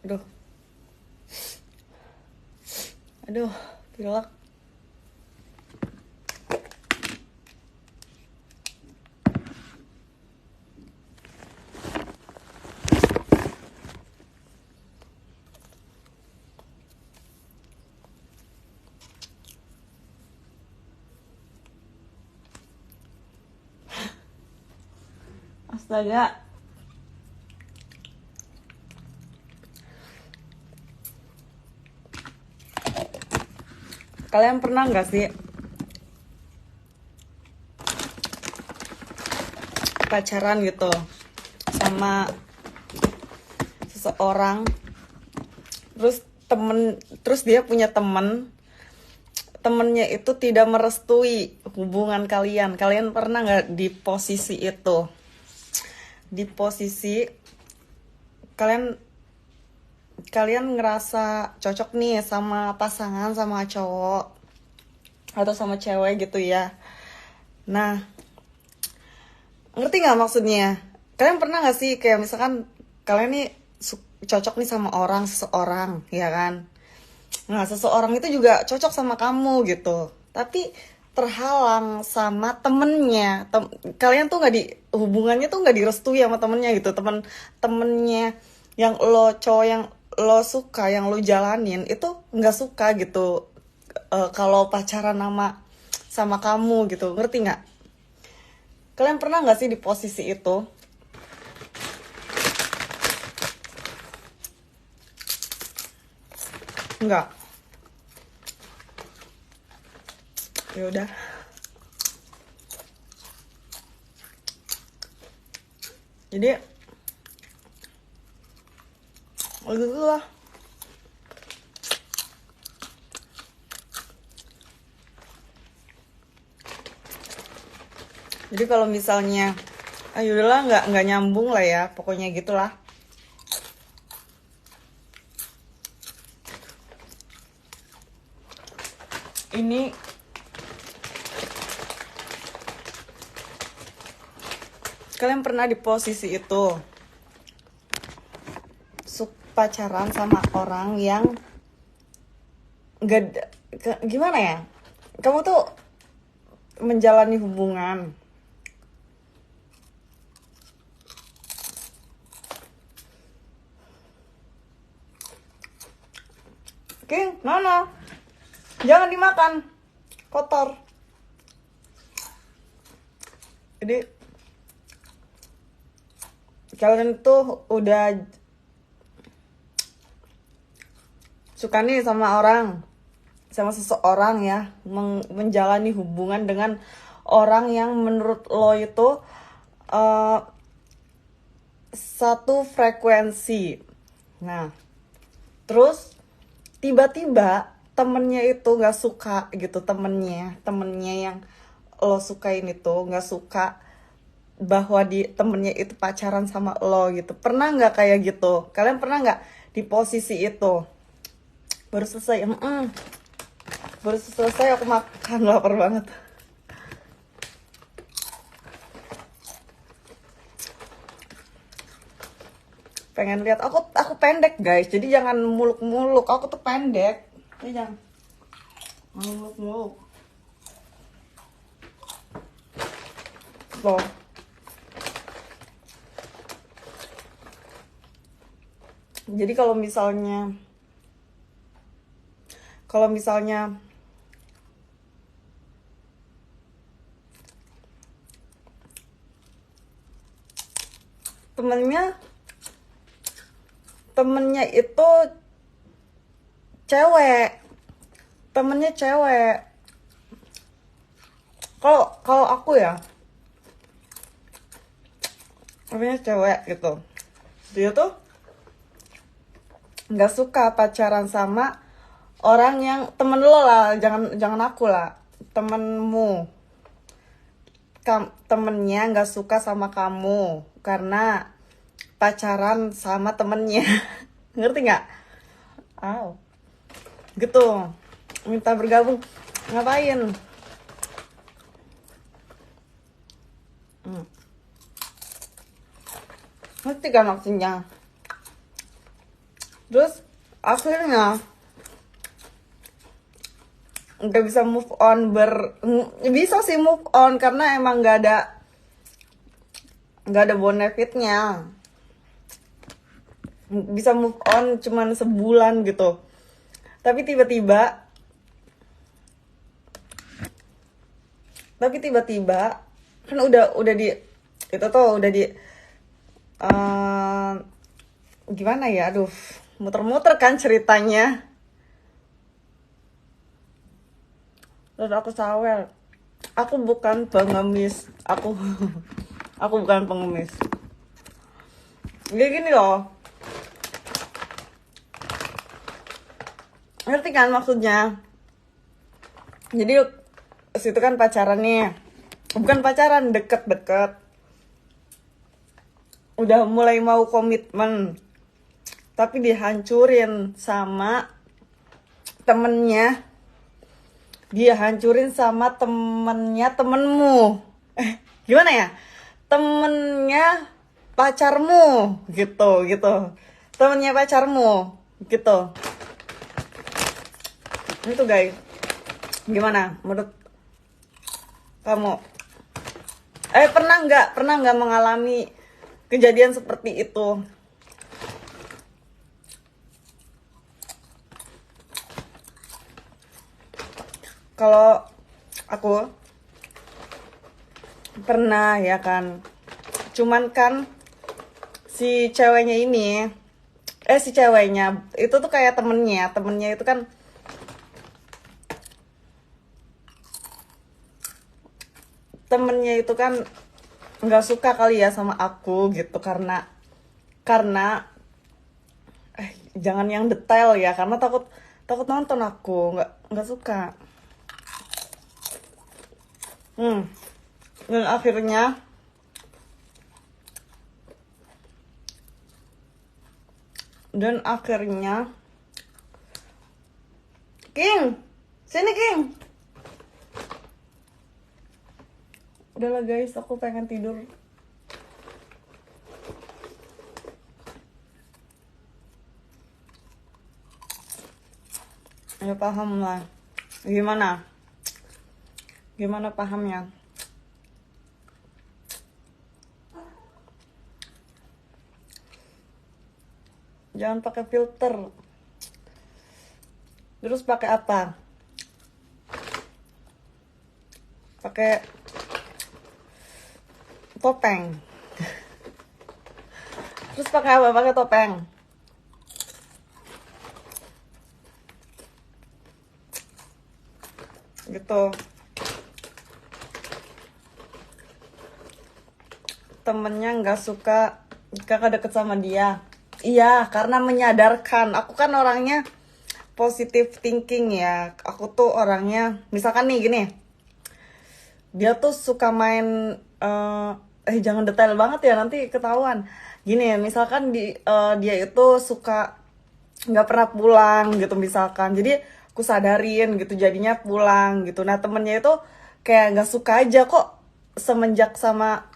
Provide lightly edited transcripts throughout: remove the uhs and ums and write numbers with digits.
Aduh, aduh, pilek. Astaga. Kalian pernah nggak sih pacaran gitu sama seseorang, terus dia punya temennya itu tidak merestui hubungan kalian. Kalian pernah nggak di posisi itu? Di posisi kalian ngerasa cocok nih sama pasangan, sama cowok atau sama cewek gitu ya. Nah, ngerti nggak maksudnya? Kalian pernah nggak sih kayak misalkan kalian nih cocok nih sama seseorang, ya kan? Nah, seseorang itu juga cocok sama kamu gitu. Tapi terhalang sama temennya. Kalian tuh nggak di hubungannya tuh nggak direstui sama temennya gitu. Temennya yang cowok yang lo suka, yang lo jalanin itu nggak suka gitu. Kalau pacaran sama kamu gitu, ngerti nggak? Kalian pernah nggak sih di posisi itu? Nggak. Ya udah. Jadi gitu lah. Jadi kalau misalnya ayo udahlah, nggak nyambung lah ya, pokoknya gitulah. Ini kalian pernah di posisi itu pacaran sama orang yang gak, gimana ya, kamu tuh menjalani hubungan King, no, jangan dimakan, kotor. Jadi kalian tuh udah suka nih sama seseorang ya, menjalani hubungan dengan orang yang menurut lo itu satu frekuensi. Nah, terus tiba-tiba temennya itu nggak suka gitu, temennya yang lo sukain itu nggak suka bahwa temennya itu pacaran sama lo gitu. Pernah nggak kayak gitu? Kalian pernah nggak di posisi itu? Baru selesai aku makan, lapar banget. Pengen lihat aku pendek guys, jadi jangan muluk-muluk, aku tuh pendek, jadi jangan muluk-muluk loh. Jadi kalau misalnya temennya itu temennya cewek. Kalau aku ya, temennya cewek gitu, dia tuh nggak suka pacaran sama orang yang temen lo lah, jangan aku lah, temenmu. Temennya nggak suka sama kamu karena pacaran sama temennya. Ngerti nggak? Gitu, minta bergabung, ngapain? Ngerti kan maksudnya? Terus akhirnya nggak bisa move on bisa sih move on karena emang nggak ada bonefitnya. Bisa move on cuman sebulan gitu, tapi tiba-tiba kan udah di itu tuh udah di eh, gimana ya, aduh, muter-muter kan ceritanya. Terus aku sawel, aku bukan pengemis, aku bukan pengemis. Jadi gini loh, ngerti kan maksudnya? Jadi situ kan pacaran nih, bukan pacaran, deket-deket, udah mulai mau komitmen, tapi dihancurin sama temennya. Dia hancurin sama temennya temenmu. Gimana ya? Temennya pacarmu gitu. Temennya pacarmu gitu. Itu guys. Gimana menurut kamu? Pernah nggak mengalami kejadian seperti itu? Kalau aku pernah ya kan, cuman kan si ceweknya itu tuh kayak temennya itu kan nggak suka kali ya sama aku gitu, karena jangan yang detail ya, karena takut nonton, aku nggak suka. Dan akhirnya King, sini King. Udahlah guys, aku pengen tidur. Ya paham lah. Gimana pahamnya? Jangan pakai filter. Terus pakai apa? Pakai topeng. Terus pakai apa? Pakai topeng. Gitu. Temennya nggak suka kakak deket sama dia. Iya, karena menyadarkan. Aku kan orangnya positive thinking ya. Aku tuh orangnya, misalkan nih gini, dia tuh suka main jangan detail banget ya, nanti ketahuan. Gini ya, misalkan dia itu suka nggak pernah pulang gitu misalkan, jadi aku sadarin gitu, jadinya pulang gitu. Nah temennya itu kayak nggak suka aja, kok semenjak sama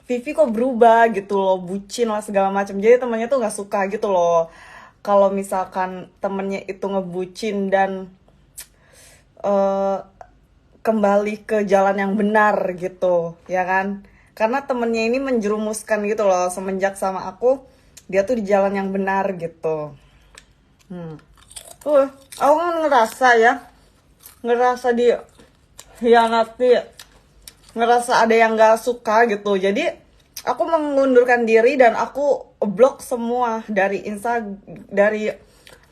Vivi kok berubah gitu loh, bucin lah segala macam. Jadi temennya tuh nggak suka gitu loh kalau misalkan temennya itu ngebucin dan eh, kembali ke jalan yang benar gitu, ya kan? Karena temennya ini menjerumuskan gitu loh, semenjak sama aku dia tuh di jalan yang benar gitu. Aku ngerasa di hianati, ngerasa ada yang nggak suka gitu. Jadi aku mengundurkan diri dan aku blok semua dari dari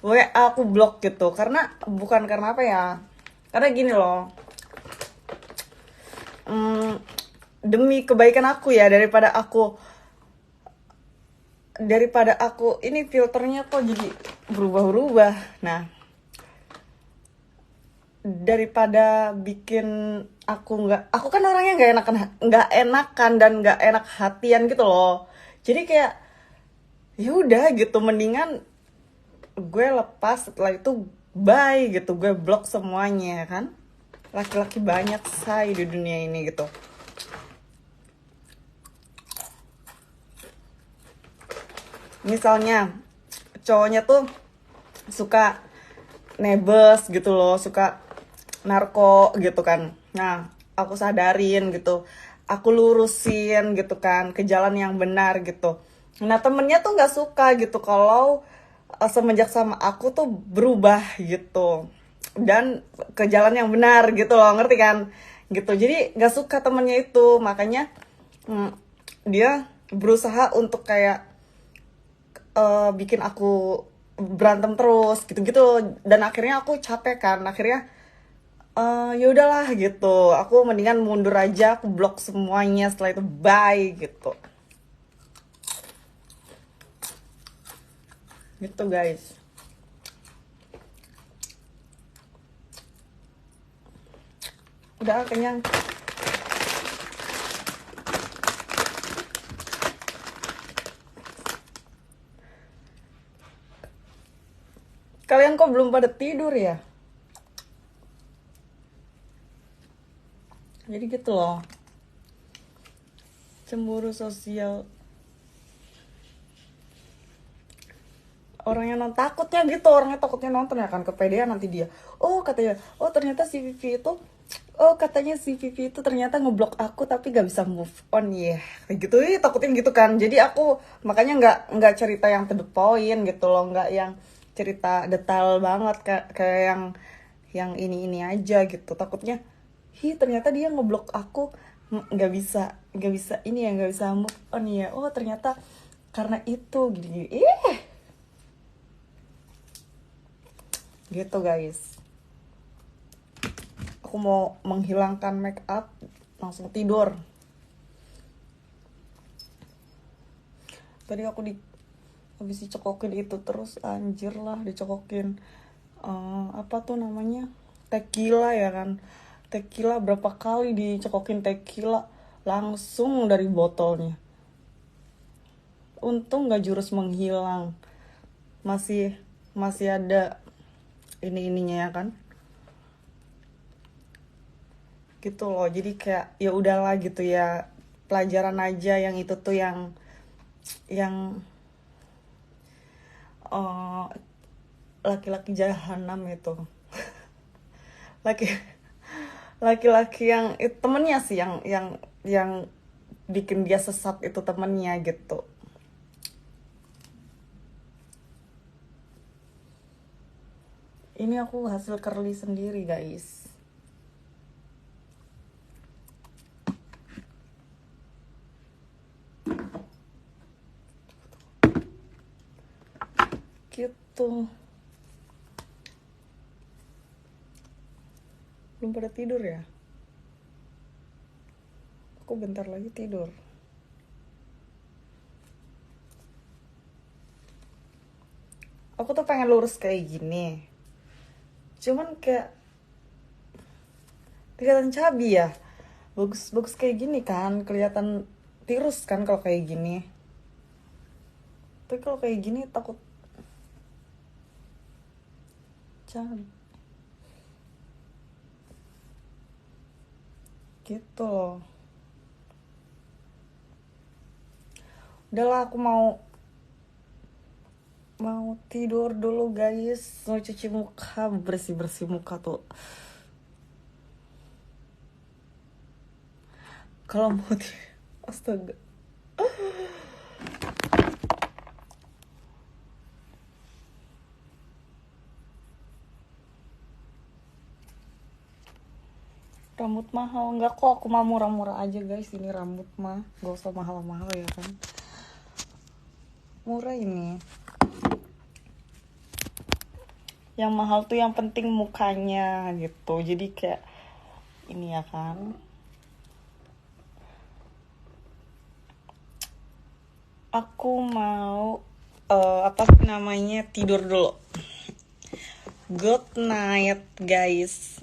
WA, aku blok gitu. Karena bukan karena apa ya? Karena gini loh, demi kebaikan aku ya, daripada aku ini filternya kok jadi berubah-ubah. Nah, daripada bikin aku kan orangnya nggak enakan dan nggak enak hatian gitu loh. Jadi kayak ya udah gitu, mendingan gue lepas, setelah itu bye gitu, gue blok semuanya kan. Laki-laki banyak say di dunia ini gitu. Misalnya cowoknya tuh suka nebes gitu loh, suka narko gitu kan. Nah, aku sadarin gitu, aku lurusin gitu kan ke jalan yang benar gitu. Nah, temennya tuh nggak suka gitu kalau semenjak sama aku tuh berubah gitu dan ke jalan yang benar gitu loh, ngerti kan gitu. Jadi nggak suka temennya itu, makanya dia berusaha untuk kayak bikin aku berantem terus gitu-gitu, dan akhirnya aku capek kan. Akhirnya ya udahlah gitu, aku mendingan mundur aja, aku blok semuanya, setelah itu bye gitu gitu guys. Udah kenyang. Kalian kok belum pada tidur ya? Jadi gitu loh, cemburu sosial. Orangnya takutnya gitu, orangnya takutnya nonton ya kan, kepedean nanti dia. Oh katanya, oh ternyata si Vivi itu, oh katanya si Vivi itu ternyata ngeblok aku tapi gak bisa move on ya, kayak gitu. Takutin gitu kan. Jadi aku makanya nggak cerita yang to the point gitu loh, nggak yang cerita detail banget kayak yang ini aja gitu. Takutnya, ternyata dia ngeblok aku, nggak bisa ini ya, nggak bisa move on ya. Oh ternyata karena itu gini, gitu guys. Aku mau menghilangkan make up, langsung tidur. Tadi aku habis dicokokin itu terus, anjir lah, dicokokin apa tuh namanya, tequila ya kan. Tequila berapa kali dicokokin tequila langsung dari botolnya. Untung nggak jurus menghilang, masih ada ininya ya kan, gitu loh. Jadi kayak ya udahlah gitu ya, pelajaran aja yang itu tuh, yang laki-laki jahanam itu. laki Laki-laki yang itu temennya sih, yang bikin dia sesat itu temennya gitu. Ini aku hasil curly sendiri guys. Gitu. Belum pada tidur ya? Aku bentar lagi tidur. Aku tuh pengen lurus kayak gini, cuman kayak kelihatan cabi ya. Bagus kayak gini kan, kelihatan tirus kan kalau kayak gini. Tapi kalau kayak gini takut cabi. Gitu loh. Udahlah, aku mau tidur dulu guys. Mau cuci muka, bersih muka tuh. Kalau mau astaga. Rambut mahal nggak kok, aku mah murah-murah aja guys. Ini rambut mah gak usah mahal-mahal ya kan, murah ini. Yang mahal tuh yang penting mukanya gitu, jadi kayak ini ya kan. Aku mau apa namanya, tidur dulu. Good night guys.